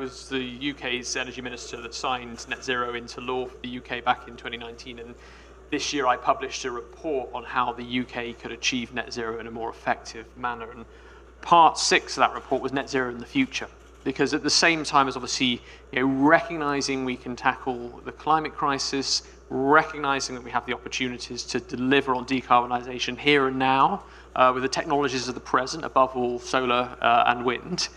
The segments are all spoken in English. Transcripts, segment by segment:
was the UK's energy minister that signed net zero into law for the UK back in 2019, and this year I published a report on how the UK could achieve net zero in a more effective manner. And part 6 of that report was net zero in the future, because at the same time as obviously recognizing we can tackle the climate crisis, recognizing that we have the opportunities to deliver on decarbonisation here and now with the technologies of the present, above all solar and wind,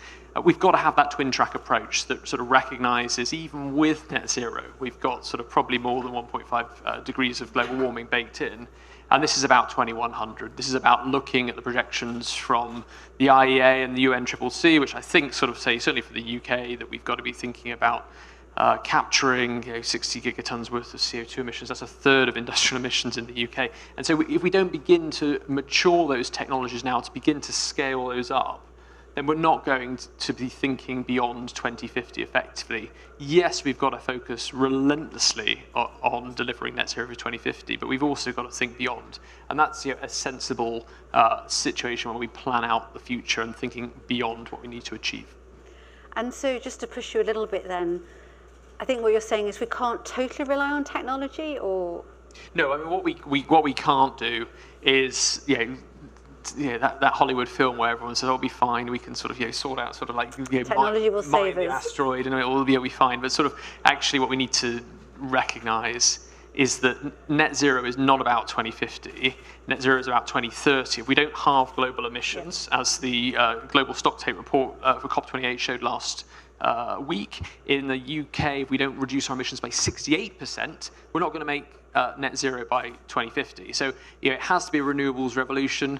we've got to have that twin track approach that sort of recognises even with net zero, we've got sort of probably more than 1.5 degrees of global warming baked in. And this is about 2100. This is about looking at the projections from the IEA and the UNCCC, which I think sort of say, certainly for the UK, that we've got to be thinking about capturing 60 gigatons worth of CO2 emissions. That's a third of industrial emissions in the UK. And so if we don't begin to mature those technologies now, to begin to scale those up, then we're not going to be thinking beyond 2050 effectively. Yes, we've got to focus relentlessly on delivering net zero for 2050, but we've also got to think beyond. And that's a sensible situation where we plan out the future and thinking beyond what we need to achieve. And so just to push you a little bit then, I think what you're saying is we can't totally rely on technology, or? No, I mean, what we can't do is, that Hollywood film where everyone says, "Oh, it'll be fine. We can sort of sort out sort of like technology will save the asteroid, and it'll be fine." But sort of actually, what we need to recognise is that net zero is not about 2050. Net zero is about 2030. If we don't halve global emissions, as the global stocktake report for COP28 showed last week, in the UK, if we don't reduce our emissions by 68%, we're not going to make net zero by 2050. So it has to be a renewables revolution.